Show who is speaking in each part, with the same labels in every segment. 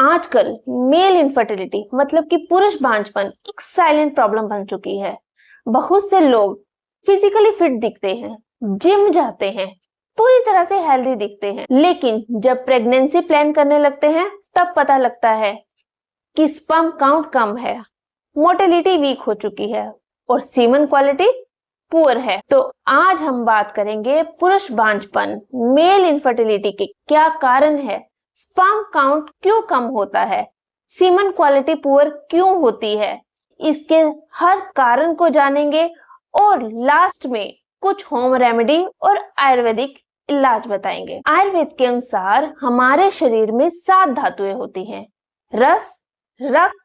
Speaker 1: आजकल male infertility मतलब कि पुरुष बांझपन एक साइलेंट प्रॉब्लम बन चुकी है। बहुत से लोग फिजिकली फिट दिखते हैं, जिम जाते हैं, पूरी तरह से हेल्दी दिखते हैं, लेकिन जब प्रेगनेंसी प्लान करने लगते हैं तब पता लगता है कि स्पर्म काउंट कम है, मोटिलिटी वीक हो चुकी है और सीमन क्वालिटी पुअर है। तो आज हम बात करेंगे पुरुष बांझपन, मेल इनफर्टिलिटी के क्या कारण है, स्पर्म काउंट क्यों कम होता है, सीमन क्वालिटी पुअर क्यों होती है, इसके हर कारण को जानेंगे और लास्ट में कुछ होम रेमेडी और आयुर्वेदिक इलाज बताएंगे। आयुर्वेद के अनुसार हमारे शरीर में 7 धातुएं होती हैं: रस, रक्त,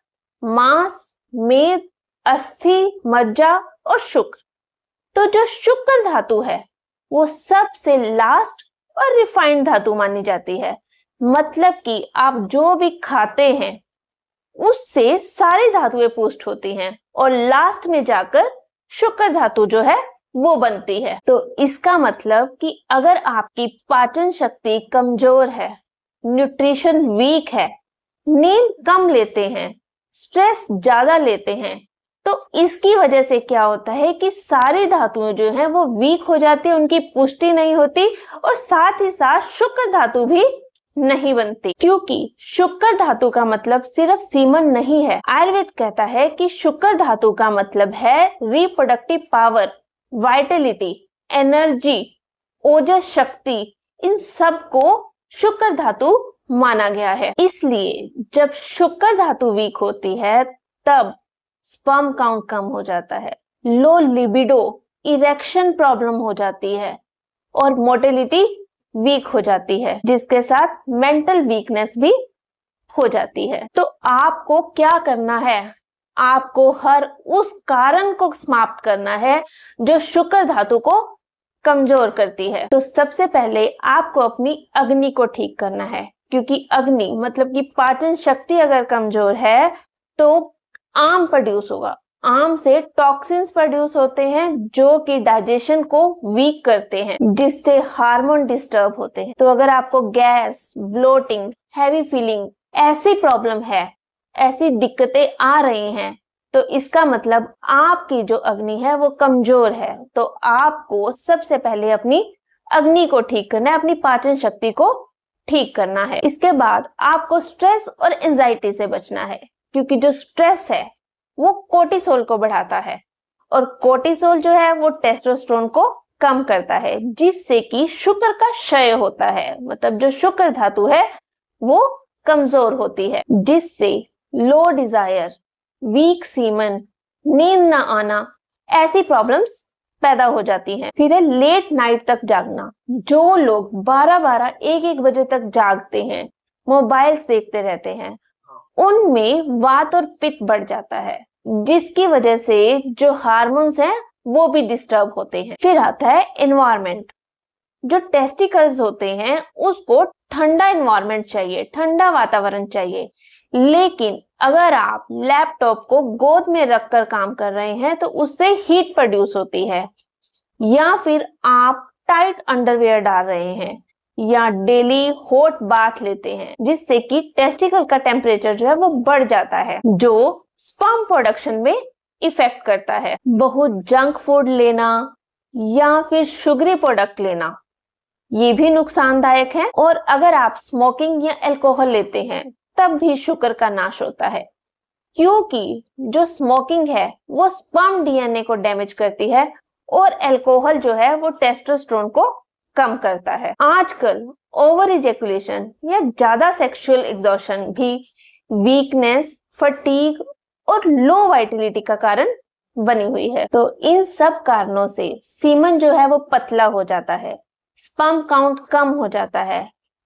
Speaker 1: मांस, मेद, अस्थि, मज्जा और शुक्र। तो जो शुक्र धातु है वो सबसे लास्ट और रिफाइंड धातु मानी जाती है। मतलब कि आप जो भी खाते हैं उससे सारी धातुएं पुष्ट होती हैं और लास्ट में जाकर शुक्र धातु जो है वो बनती है। तो इसका मतलब कि अगर आपकी पाचन शक्ति कमजोर है, न्यूट्रिशन वीक है, नींद कम लेते हैं, स्ट्रेस ज्यादा लेते हैं, तो इसकी वजह से क्या होता है कि सारी धातुएं जो है वो वीक हो जाती है, उनकी पुष्टि नहीं होती और साथ ही साथ शुक्र धातु भी नहीं बनती। क्योंकि शुक्र धातु का मतलब सिर्फ सीमन नहीं है। आयुर्वेद कहता है कि शुक्र धातु का मतलब है रिप्रोडक्टिव पावर, वाइटलिटी, एनर्जी, ओजस शक्ति, इन सब को शुक्र धातु माना गया है। इसलिए जब शुक्र धातु वीक होती है तब स्पर्म काउंट कम हो जाता है, लो लिबिडो, इरेक्शन प्रॉब्लम हो जाती है और मोटिलिटी वीक हो जाती है, जिसके साथ मेंटल वीकनेस भी हो जाती है। तो आपको क्या करना है? आपको हर उस कारण को समाप्त करना है जो शुक्र धातु को कमजोर करती है। तो सबसे पहले आपको अपनी अग्नि को ठीक करना है, क्योंकि अग्नि मतलब कि पाचन शक्ति अगर कमजोर है तो आम प्रोड्यूस होगा। आम से टॉक्सिन्स प्रोड्यूस होते हैं जो कि डाइजेशन को वीक करते हैं, जिससे हार्मोन डिस्टर्ब होते हैं। तो अगर आपको गैस, ब्लोटिंग, हैवी फीलिंग ऐसी प्रॉब्लम है, ऐसी दिक्कतें आ रही हैं, तो इसका मतलब आपकी जो अग्नि है वो कमजोर है। तो आपको सबसे पहले अपनी अग्नि को ठीक करना है, अपनी पाचन शक्ति को ठीक करना है। इसके बाद आपको स्ट्रेस और एंजाइटी से बचना है, क्योंकि जो स्ट्रेस है वो कोर्टिसोल को बढ़ाता है और कोर्टिसोल जो है वो टेस्टोस्टेरोन को कम करता है, जिससे कि शुक्र का क्षय होता है। मतलब जो शुक्र धातु है वो कमजोर होती है, जिससे लो डिजायर, वीक सीमन, नींद ना आना, ऐसी प्रॉब्लम्स पैदा हो जाती हैं। फिर है लेट नाइट तक जागना। जो लोग 12-12, 1-1 बजे तक जागते हैं, मोबाइल्स देखते रहते हैं, उनमें वात और पित्त बढ़ जाता है, जिसकी वजह से जो हार्मोन्स हैं वो भी डिस्टर्ब होते हैं। फिर आता है एनवायरनमेंट। जो टेस्टिकल्स होते हैं उसको ठंडा एनवायरनमेंट चाहिए, ठंडा वातावरण चाहिए। लेकिन अगर आप लैपटॉप को गोद में रखकर काम कर रहे हैं तो उससे हीट प्रोड्यूस होती है, या फिर आप टाइट अंडरवेयर डाल रहे हैं या डेली हॉट बाथ लेते हैं, जिससे कि टेस्टिकल का टेम्परेचर जो है वो बढ़ जाता है, जो स्पर्म प्रोडक्शन में इफेक्ट करता है। बहुत जंक फूड लेना या फिर शुगरी प्रोडक्ट लेना ये भी नुकसानदायक है। और अगर आप स्मोकिंग या अल्कोहल लेते हैं तब भी शुक्र का नाश होता है, क्योंकि जो स्मोकिंग है वो स्पर्म डीएनए को डैमेज करती है और अल्कोहल जो है वो टेस्टोस्टेरोन को कम करता है। आजकल ओवर इजैकुलेशन या ज्यादा सेक्सुअल एग्जॉशन भी वीकनेस, फटीग और लो वाइटलिटी का कारण बनी हुई है। तो इन सब कारणों से सीमन जो है वो पतला हो जाता है, स्पर्म काउंट कम हो जाता है,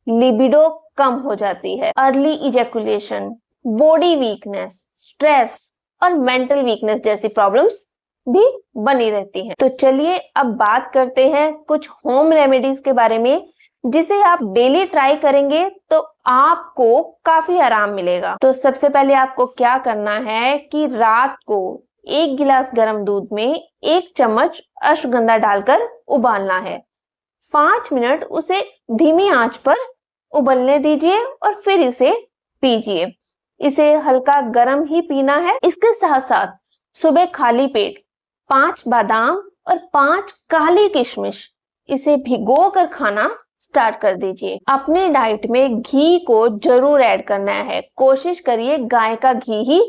Speaker 1: लिबिडो कम हो जाती है, early ejaculation, body weakness, stress और मेंटल वीकनेस जैसी प्रॉब्लम्स भी बनी रहती हैं। तो चलिए अब बात करते हैं कुछ होम रेमेडीज के बारे में, जिसे आप डेली ट्राई करेंगे तो आपको काफी आराम मिलेगा। तो सबसे पहले आपको क्या करना है कि रात को 1 गिलास गर्म दूध में 1 चम्मच अश्वगंधा डालकर उबालना है। 5 मिनट उसे धीमी आंच पर उबलने दीजिए और फिर इसे पीजिए। इसे हल्का गर्म ही पीना है। इसके साथ साथ सुबह खाली पेट 5 बादाम और 5 काली किशमिश इसे भिगो कर खाना स्टार्ट कर दीजिए। अपनी डाइट में घी को जरूर ऐड करना है। कोशिश करिए गाय का घी ही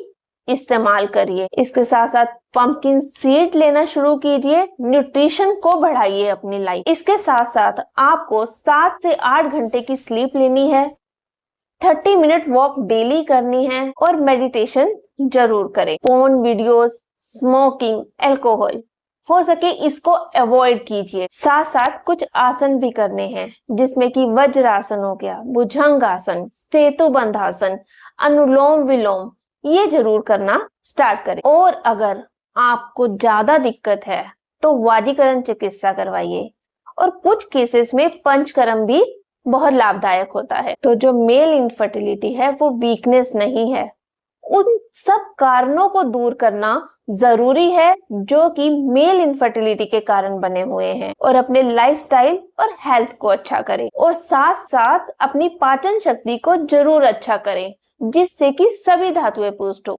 Speaker 1: इस्तेमाल करिए। इसके साथ साथ पंपकिन सीड लेना शुरू कीजिए। न्यूट्रिशन को बढ़ाइए अपनी लाइफ। इसके साथ साथ आपको 7 से 8 घंटे की स्लीप लेनी है, 30 मिनट वॉक डेली करनी है और मेडिटेशन जरूर करें। फोन वीडियोस, स्मोकिंग, अल्कोहल हो सके इसको अवॉइड कीजिए। साथ साथ कुछ आसन भी करने हैं, जिसमें कि वज्रासन हो गया, भुजंग आसन, सेतुबंध आसन, अनुलोम विलोम, ये जरूर करना स्टार्ट करें। और अगर आपको ज्यादा दिक्कत है तो वाजीकरण चिकित्सा करवाइए। और कुछ केसेस में पंचकर्म भी बहुत लाभदायक होता है। तो जो मेल इनफर्टिलिटी है वो वीकनेस नहीं है, उन सब कारणों को दूर करना जरूरी है जो कि मेल इनफर्टिलिटी के कारण बने हुए हैं। और अपने लाइफस्टाइल और हेल्थ को अच्छा करें और साथ साथ अपनी पाचन शक्ति को जरूर अच्छा करें, जिससे कि सभी धातुएं पुष्ट हो।